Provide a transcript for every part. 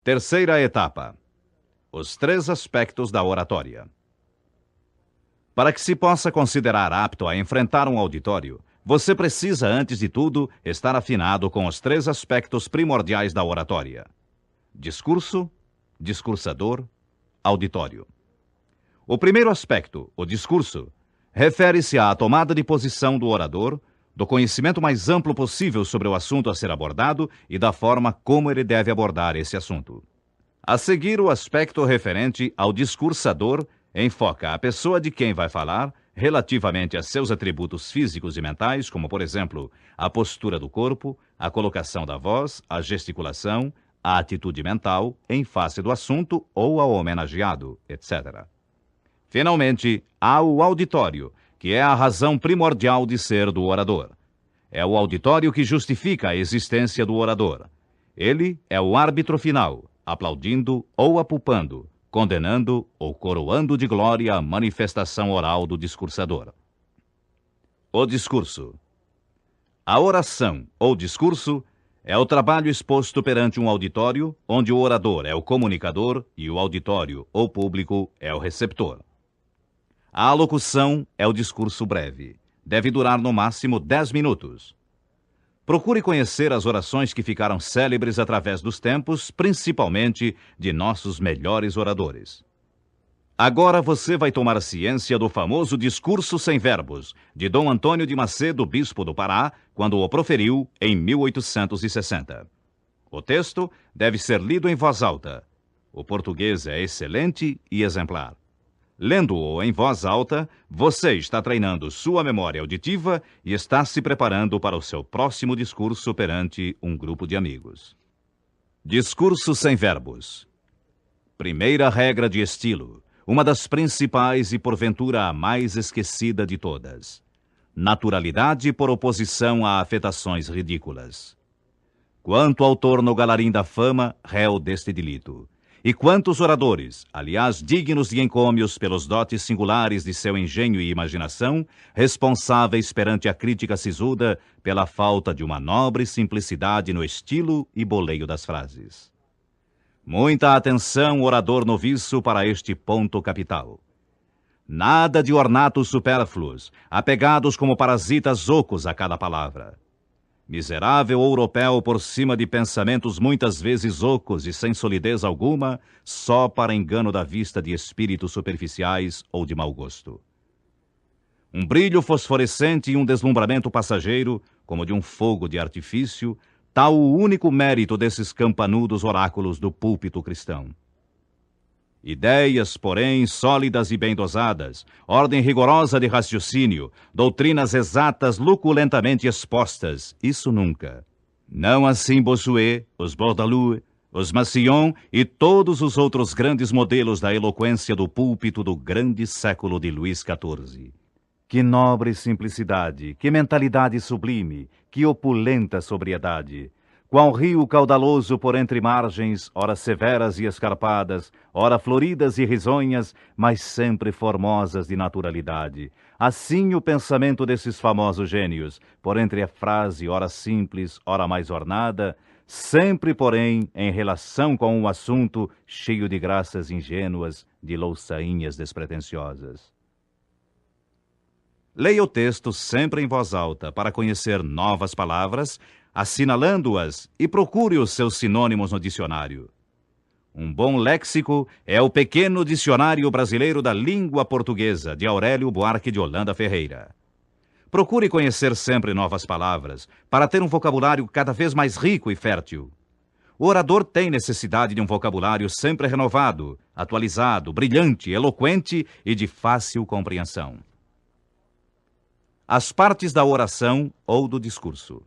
Terceira etapa: os 3 aspectos da oratória. Para que se possa considerar apto a enfrentar um auditório, você precisa, antes de tudo, estar afinado com os 3 aspectos primordiais da oratória: discurso, discursador, auditório. O primeiro aspecto, o discurso, refere-se à tomada de posição do orador, do conhecimento mais amplo possível sobre o assunto a ser abordado e da forma como ele deve abordar esse assunto. A seguir, o aspecto referente ao discursador enfoca a pessoa de quem vai falar relativamente a seus atributos físicos e mentais, como, por exemplo, a postura do corpo, a colocação da voz, a gesticulação, a atitude mental em face do assunto ou ao homenageado, etc. Finalmente, há o auditório, que é a razão primordial de ser do orador. É o auditório que justifica a existência do orador. Ele é o árbitro final, aplaudindo ou apupando, condenando ou coroando de glória a manifestação oral do discursador. O discurso. A oração ou discurso é o trabalho exposto perante um auditório, onde o orador é o comunicador e o auditório ou público é o receptor. A alocução é o discurso breve. Deve durar no máximo 10 minutos. Procure conhecer as orações que ficaram célebres através dos tempos, principalmente de nossos melhores oradores. Agora você vai tomar ciência do famoso discurso sem verbos, de Dom Antônio de Macedo, bispo do Pará, quando o proferiu em 1860. O texto deve ser lido em voz alta. O português é excelente e exemplar. Lendo-o em voz alta, você está treinando sua memória auditiva e está se preparando para o seu próximo discurso perante um grupo de amigos. Discurso sem verbos. Primeira regra de estilo, uma das principais e porventura a mais esquecida de todas. Naturalidade por oposição a afetações ridículas. Quanto autor no galarim da fama, réu deste delito. E quantos oradores, aliás dignos de encômios pelos dotes singulares de seu engenho e imaginação, responsáveis perante a crítica sisuda pela falta de uma nobre simplicidade no estilo e boleio das frases. Muita atenção, orador noviço, para este ponto capital. Nada de ornatos supérfluos, apegados como parasitas ocos a cada palavra. Miserável europeu por cima de pensamentos muitas vezes ocos e sem solidez alguma, só para engano da vista de espíritos superficiais ou de mau gosto. Um brilho fosforescente e um deslumbramento passageiro, como de um fogo de artifício, tal o único mérito desses campanudos oráculos do púlpito cristão. Ideias, porém, sólidas e bem dosadas, ordem rigorosa de raciocínio, doutrinas exatas luculentamente expostas, isso nunca. Não assim Bossuet, os Bourdaloue, os Massillon e todos os outros grandes modelos da eloquência do púlpito do grande século de Luís XIV. Que nobre simplicidade, que mentalidade sublime, que opulenta sobriedade! Qual rio caudaloso por entre margens, ora severas e escarpadas, ora floridas e risonhas, mas sempre formosas de naturalidade. Assim o pensamento desses famosos gênios, por entre a frase ora simples, ora mais ornada, sempre, porém, em relação com um assunto cheio de graças ingênuas, de louçainhas despretensiosas. Leia o texto sempre em voz alta para conhecer novas palavras, assinalando-as e procure os seus sinônimos no dicionário. Um bom léxico é o pequeno dicionário brasileiro da língua portuguesa, de Aurélio Buarque de Holanda Ferreira. Procure conhecer sempre novas palavras, para ter um vocabulário cada vez mais rico e fértil. O orador tem necessidade de um vocabulário sempre renovado, atualizado, brilhante, eloquente e de fácil compreensão. As partes da oração ou do discurso.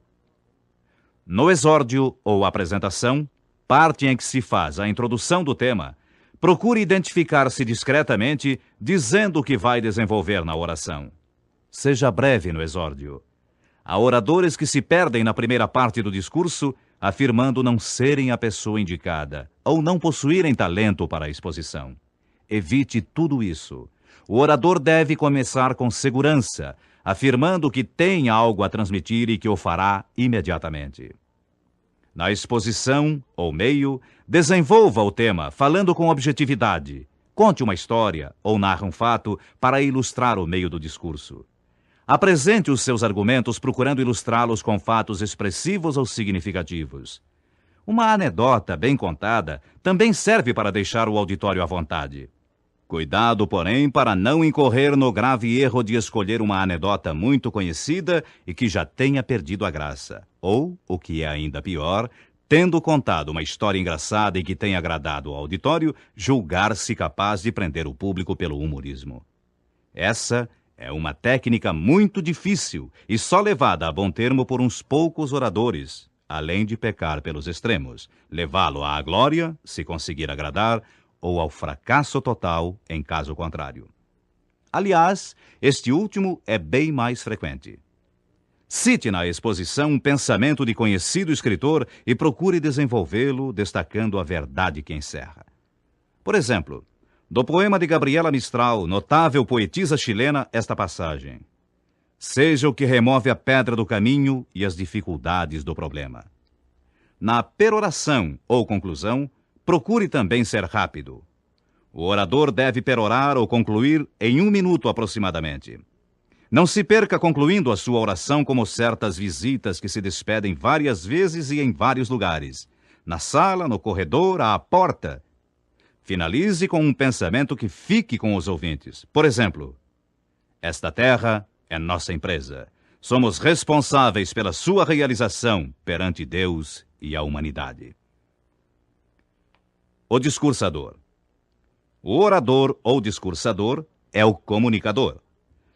No exórdio ou apresentação, parte em que se faz a introdução do tema, procure identificar-se discretamente dizendo o que vai desenvolver na oração. Seja breve no exórdio. Há oradores que se perdem na primeira parte do discurso, afirmando não serem a pessoa indicada ou não possuírem talento para a exposição. Evite tudo isso. O orador deve começar com segurança, afirmando que tem algo a transmitir e que o fará imediatamente. Na exposição, ou meio, Desenvolva o tema falando com objetividade. Conte uma história ou narre um fato para ilustrar o meio do discurso. Apresente os seus argumentos procurando ilustrá-los com fatos expressivos ou significativos. Uma anedota bem contada também serve para deixar o auditório à vontade. Cuidado, porém, para não incorrer no grave erro de escolher uma anedota muito conhecida e que já tenha perdido a graça. Ou, o que é ainda pior, tendo contado uma história engraçada e que tenha agradado ao auditório, julgar-se capaz de prender o público pelo humorismo. Essa é uma técnica muito difícil e só levada a bom termo por uns poucos oradores, além de pecar pelos extremos, levá-lo à glória, se conseguir agradar, ou ao fracasso total, em caso contrário. Aliás, este último é bem mais frequente. Cite na exposição um pensamento de conhecido escritor e procure desenvolvê-lo, destacando a verdade que encerra. Por exemplo, do poema de Gabriela Mistral, notável poetisa chilena, esta passagem: seja o que remove a pedra do caminho e as dificuldades do problema. Na peroração ou conclusão, procure também ser rápido. O orador deve perorar ou concluir em 1 minuto aproximadamente. Não se perca concluindo a sua oração como certas visitas que se despedem várias vezes e em vários lugares. Na sala, no corredor, à porta. Finalize com um pensamento que fique com os ouvintes. Por exemplo, esta terra é nossa empresa. Somos responsáveis pela sua realização perante Deus e a humanidade. O discursador. O orador ou discursador é o comunicador.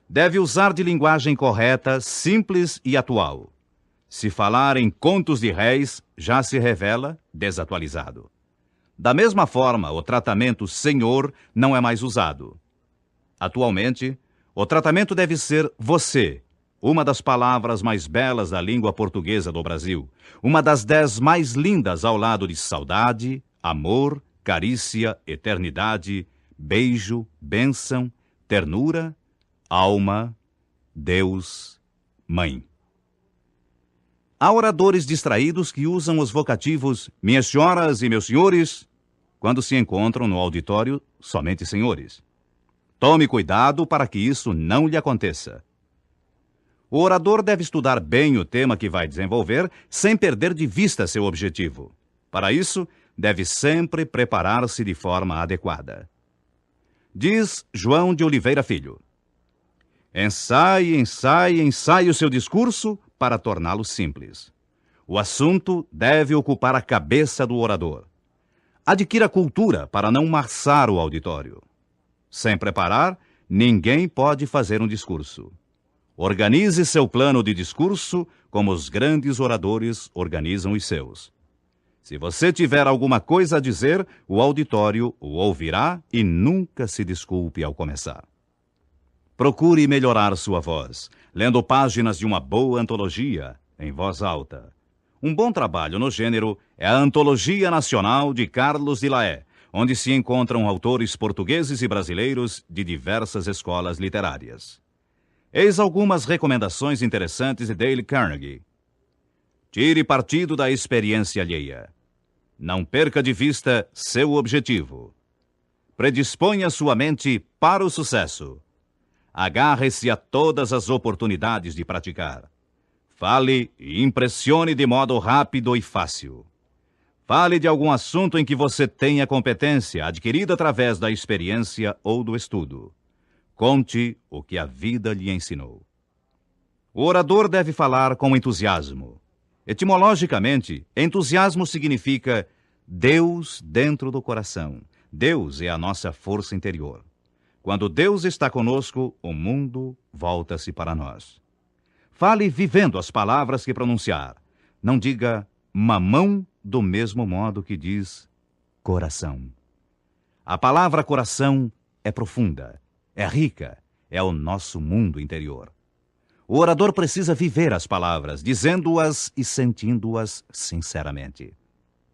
Deve usar de linguagem correta, simples e atual. Se falar em contos de réis, já se revela desatualizado. Da mesma forma, o tratamento senhor não é mais usado. Atualmente, o tratamento deve ser você, uma das palavras mais belas da língua portuguesa do Brasil, uma das 10 mais lindas ao lado de saudade, amor, carícia, eternidade, beijo, bênção, ternura, alma, Deus, mãe. Há oradores distraídos que usam os vocativos minhas senhoras e meus senhores quando se encontram no auditório somente senhores. Tome cuidado para que isso não lhe aconteça. O orador deve estudar bem o tema que vai desenvolver sem perder de vista seu objetivo. Para isso, deve sempre preparar-se de forma adequada. Diz João de Oliveira Filho: ensaie o seu discurso para torná-lo simples. O assunto deve ocupar a cabeça do orador. Adquira cultura para não maçar o auditório. Sem preparar, ninguém pode fazer um discurso. Organize seu plano de discurso como os grandes oradores organizam os seus. Se você tiver alguma coisa a dizer, o auditório o ouvirá e nunca se desculpe ao começar. Procure melhorar sua voz, lendo páginas de uma boa antologia em voz alta. Um bom trabalho no gênero é a Antologia Nacional de Carlos de Laet, onde se encontram autores portugueses e brasileiros de diversas escolas literárias. Eis algumas recomendações interessantes de Dale Carnegie. Tire partido da experiência alheia. Não perca de vista seu objetivo. Predisponha sua mente para o sucesso. Agarre-se a todas as oportunidades de praticar. Fale e impressione de modo rápido e fácil. Fale de algum assunto em que você tenha competência adquirida através da experiência ou do estudo. Conte o que a vida lhe ensinou. O orador deve falar com entusiasmo. Etimologicamente, entusiasmo significa Deus dentro do coração. Deus é a nossa força interior. Quando Deus está conosco, o mundo volta-se para nós. Fale vivendo as palavras que pronunciar. Não diga mamão do mesmo modo que diz coração. A palavra coração é profunda, é rica, é o nosso mundo interior. O orador precisa viver as palavras, dizendo-as e sentindo-as sinceramente.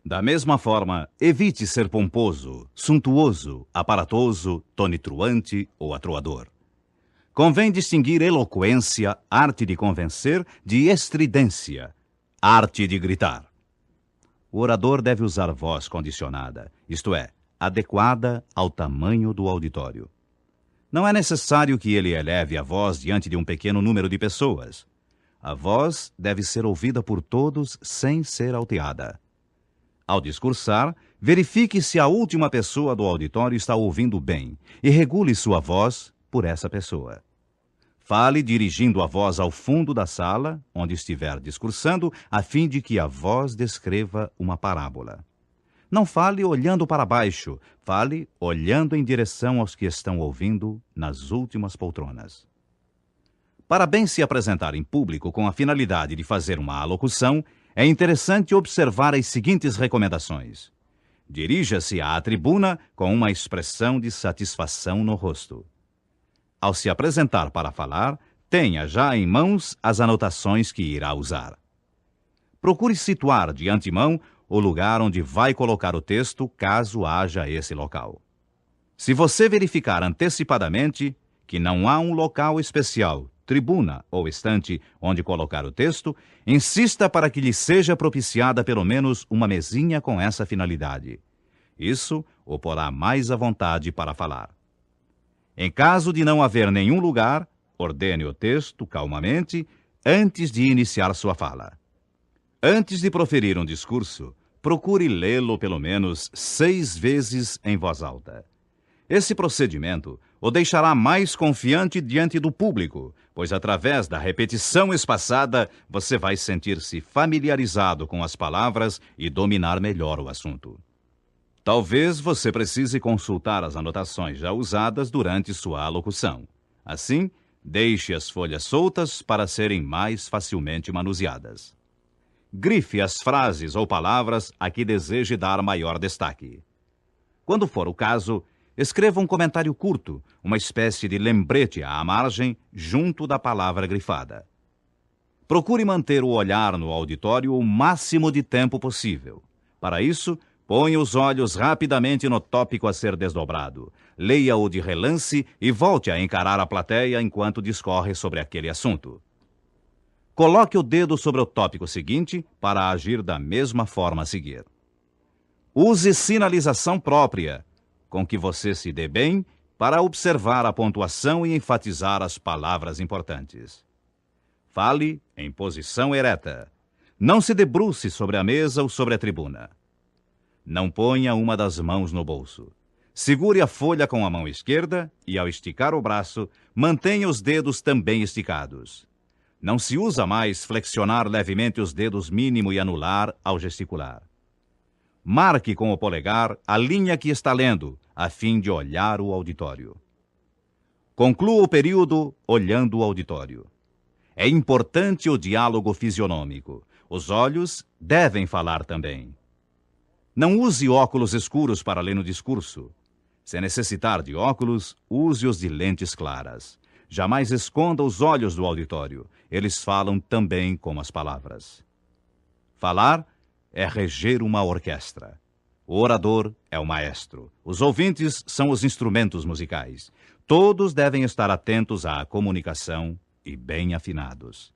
Da mesma forma, evite ser pomposo, suntuoso, aparatoso, tonitruante ou atroador. Convém distinguir eloquência, arte de convencer, de estridência, arte de gritar. o orador deve usar voz condicionada, isto é, adequada ao tamanho do auditório. Não é necessário que ele eleve a voz diante de um pequeno número de pessoas. A voz deve ser ouvida por todos sem ser alteada. Ao discursar, verifique se a última pessoa do auditório está ouvindo bem e regule sua voz por essa pessoa. Fale dirigindo a voz ao fundo da sala, onde estiver discursando, a fim de que a voz descreva uma parábola. Não fale olhando para baixo, fale olhando em direção aos que estão ouvindo nas últimas poltronas. Para bem se apresentar em público com a finalidade de fazer uma alocução, é interessante observar as seguintes recomendações. Dirija-se à tribuna com uma expressão de satisfação no rosto. Ao se apresentar para falar, tenha já em mãos as anotações que irá usar. Procure situar de antemão o lugar onde vai colocar o texto, caso haja esse local. Se você verificar antecipadamente que não há um local especial, tribuna ou estante onde colocar o texto, insista para que lhe seja propiciada pelo menos uma mesinha com essa finalidade. Isso o porá mais à vontade para falar. Em caso de não haver nenhum lugar, ordene o texto calmamente antes de iniciar sua fala. Antes de proferir um discurso, procure lê-lo pelo menos 6 vezes em voz alta. Esse procedimento o deixará mais confiante diante do público, pois através da repetição espaçada você vai sentir-se familiarizado com as palavras e dominar melhor o assunto. Talvez você precise consultar as anotações já usadas durante sua alocução. Assim, deixe as folhas soltas para serem mais facilmente manuseadas. Grife as frases ou palavras a que deseje dar maior destaque. Quando for o caso, escreva um comentário curto, uma espécie de lembrete à margem, junto da palavra grifada. Procure manter o olhar no auditório o máximo de tempo possível. Para isso, ponha os olhos rapidamente no tópico a ser desdobrado, leia-o de relance e volte a encarar a plateia enquanto discorre sobre aquele assunto. Coloque o dedo sobre o tópico seguinte para agir da mesma forma a seguir. Use sinalização própria, com que você se dê bem, para observar a pontuação e enfatizar as palavras importantes. Fale em posição ereta. Não se debruce sobre a mesa ou sobre a tribuna. Não ponha uma das mãos no bolso. Segure a folha com a mão esquerda e, ao esticar o braço, mantenha os dedos também esticados. Não se usa mais flexionar levemente os dedos mínimo e anular ao gesticular. Marque com o polegar a linha que está lendo, a fim de olhar o auditório. Conclua o período olhando o auditório. É importante o diálogo fisionômico. Os olhos devem falar também. Não use óculos escuros para ler no discurso. Se necessitar de óculos, use-os de lentes claras. Jamais esconda os olhos do auditório. Eles falam também com as palavras. Falar é reger uma orquestra. O orador é o maestro. Os ouvintes são os instrumentos musicais. Todos devem estar atentos à comunicação e bem afinados.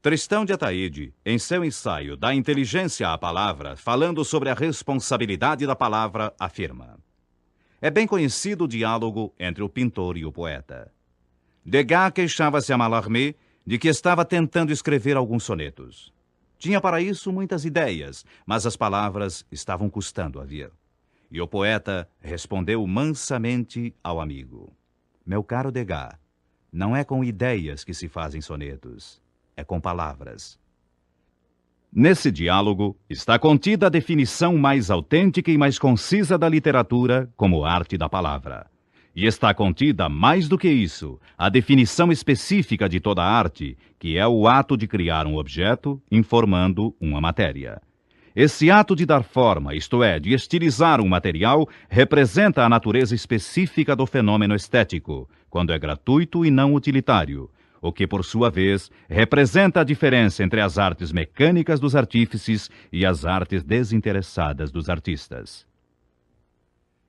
Tristão de Ataíde, em seu ensaio Da Inteligência à Palavra, falando sobre a responsabilidade da palavra, afirma: é bem conhecido o diálogo entre o pintor e o poeta. Degas queixava-se a Mallarmé de que estava tentando escrever alguns sonetos. Tinha para isso muitas ideias, mas as palavras estavam custando a vir. E o poeta respondeu mansamente ao amigo: meu caro Degas, não é com ideias que se fazem sonetos, é com palavras. Nesse diálogo está contida a definição mais autêntica e mais concisa da literatura como arte da palavra. E está contida, mais do que isso, a definição específica de toda arte, que é o ato de criar um objeto informando uma matéria. Esse ato de dar forma, isto é, de estilizar um material, representa a natureza específica do fenômeno estético, quando é gratuito e não utilitário, o que, por sua vez, representa a diferença entre as artes mecânicas dos artífices e as artes desinteressadas dos artistas.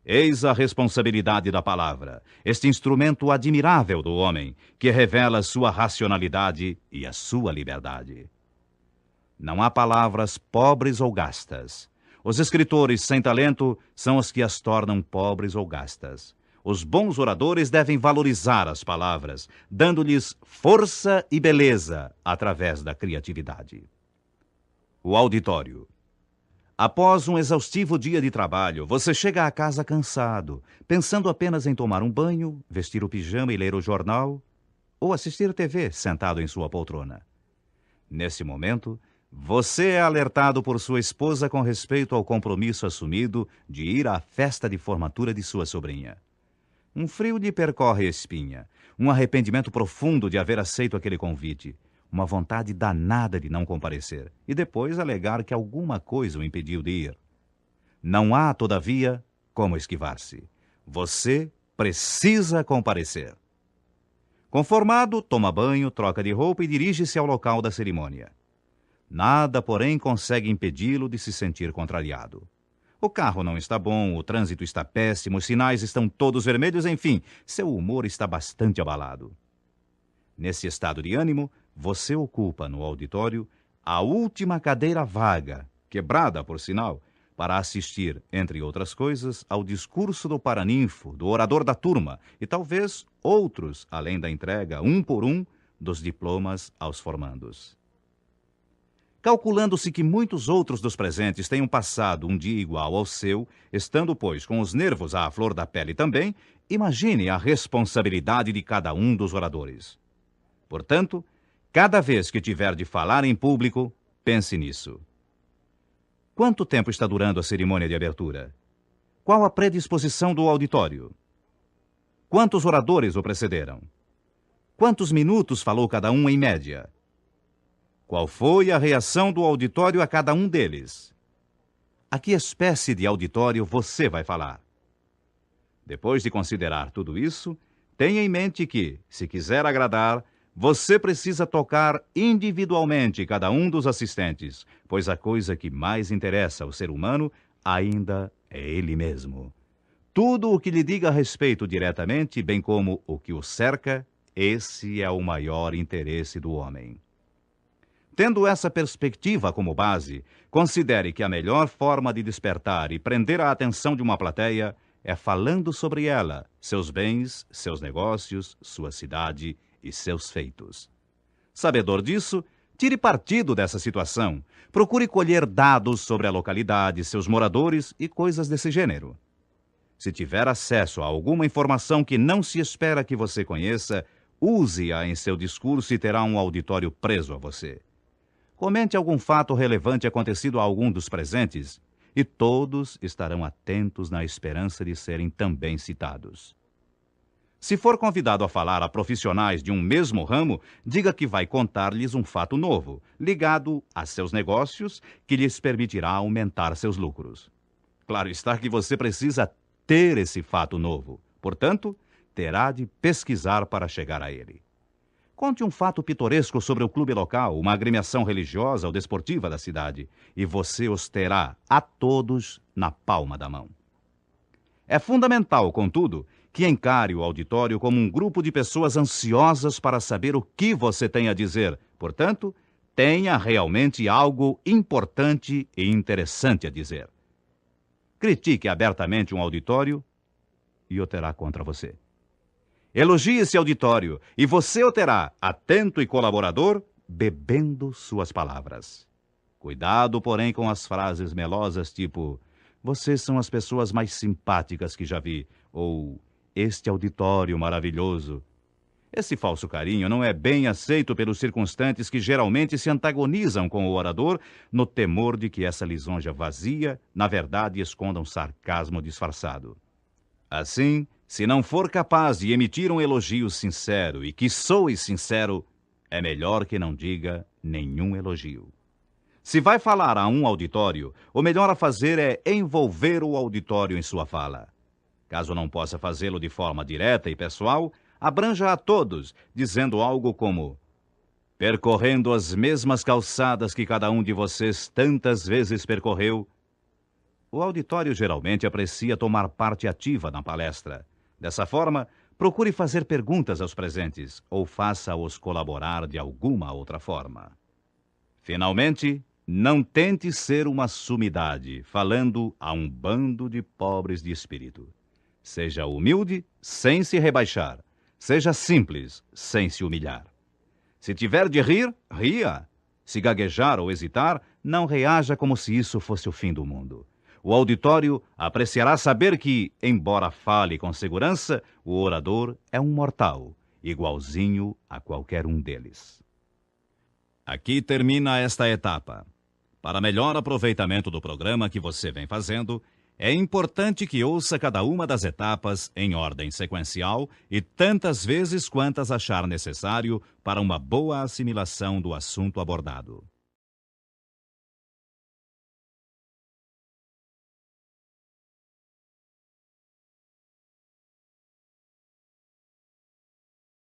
Eis a responsabilidade da palavra, este instrumento admirável do homem, que revela sua racionalidade e a sua liberdade. Não há palavras pobres ou gastas. Os escritores sem talento são os que as tornam pobres ou gastas. Os bons oradores devem valorizar as palavras, dando-lhes força e beleza através da criatividade. O auditório. Após um exaustivo dia de trabalho, você chega a casa cansado, pensando apenas em tomar um banho, vestir o pijama e ler o jornal, ou assistir TV sentado em sua poltrona. Nesse momento, você é alertado por sua esposa com respeito ao compromisso assumido de ir à festa de formatura de sua sobrinha. Um frio lhe percorre a espinha, um arrependimento profundo de haver aceito aquele convite, uma vontade danada de não comparecer, e depois alegar que alguma coisa o impediu de ir. Não há, todavia, como esquivar-se. Você precisa comparecer. Conformado, toma banho, troca de roupa e dirige-se ao local da cerimônia. Nada, porém, consegue impedi-lo de se sentir contrariado. O carro não está bom, o trânsito está péssimo, os sinais estão todos vermelhos, enfim, seu humor está bastante abalado. Nesse estado de ânimo, você ocupa no auditório a última cadeira vaga, quebrada por sinal, para assistir, entre outras coisas, ao discurso do paraninfo, do orador da turma e talvez outros, além da entrega, um por um, dos diplomas aos formandos. Calculando-se que muitos outros dos presentes tenham passado um dia igual ao seu, estando, pois, com os nervos à flor da pele também, imagine a responsabilidade de cada um dos oradores. Portanto, cada vez que tiver de falar em público, pense nisso. Quanto tempo está durando a cerimônia de abertura? Qual a predisposição do auditório? Quantos oradores o precederam? Quantos minutos falou cada um em média? Qual foi a reação do auditório a cada um deles? A que espécie de auditório você vai falar? Depois de considerar tudo isso, tenha em mente que, se quiser agradar, você precisa tocar individualmente cada um dos assistentes, pois a coisa que mais interessa ao ser humano ainda é ele mesmo. Tudo o que lhe diga a respeito diretamente, bem como o que o cerca, esse é o maior interesse do homem. Tendo essa perspectiva como base, considere que a melhor forma de despertar e prender a atenção de uma plateia é falando sobre ela, seus bens, seus negócios, sua cidade e seus feitos. Sabedor disso, tire partido dessa situação. Procure colher dados sobre a localidade, seus moradores e coisas desse gênero. Se tiver acesso a alguma informação que não se espera que você conheça, use-a em seu discurso e terá um auditório preso a você. Comente algum fato relevante acontecido a algum dos presentes e todos estarão atentos na esperança de serem também citados. Se for convidado a falar a profissionais de um mesmo ramo, diga que vai contar-lhes um fato novo, ligado a seus negócios, que lhes permitirá aumentar seus lucros. Claro está que você precisa ter esse fato novo, portanto, terá de pesquisar para chegar a ele. Conte um fato pitoresco sobre o clube local, uma agremiação religiosa ou desportiva da cidade, e você os terá a todos na palma da mão. É fundamental, contudo, que encare o auditório como um grupo de pessoas ansiosas para saber o que você tem a dizer. Portanto, tenha realmente algo importante e interessante a dizer. Critique abertamente um auditório e o terá contra você. Elogie esse auditório e você o terá, atento e colaborador, bebendo suas palavras. Cuidado, porém, com as frases melosas tipo "vocês são as pessoas mais simpáticas que já vi" ou "este auditório maravilhoso". Esse falso carinho não é bem aceito pelos circunstantes que geralmente se antagonizam com o orador no temor de que essa lisonja vazia, na verdade, esconda um sarcasmo disfarçado. Assim, se não for capaz de emitir um elogio sincero e que soe sincero, é melhor que não diga nenhum elogio. Se vai falar a um auditório, o melhor a fazer é envolver o auditório em sua fala. Caso não possa fazê-lo de forma direta e pessoal, abranja a todos, dizendo algo como: percorrendo as mesmas calçadas que cada um de vocês tantas vezes percorreu. O auditório geralmente aprecia tomar parte ativa na palestra. Dessa forma, procure fazer perguntas aos presentes ou faça-os colaborar de alguma outra forma. Finalmente, Não tente ser uma sumidade, falando a um bando de pobres de espírito. Seja humilde, sem se rebaixar. Seja simples, sem se humilhar. Se tiver de rir, ria. Se gaguejar ou hesitar, não reaja como se isso fosse o fim do mundo. O auditório apreciará saber que, embora fale com segurança, o orador é um mortal, igualzinho a qualquer um deles. Aqui termina esta etapa. Para melhor aproveitamento do programa que você vem fazendo, é importante que ouça cada uma das etapas em ordem sequencial e tantas vezes quantas achar necessário para uma boa assimilação do assunto abordado.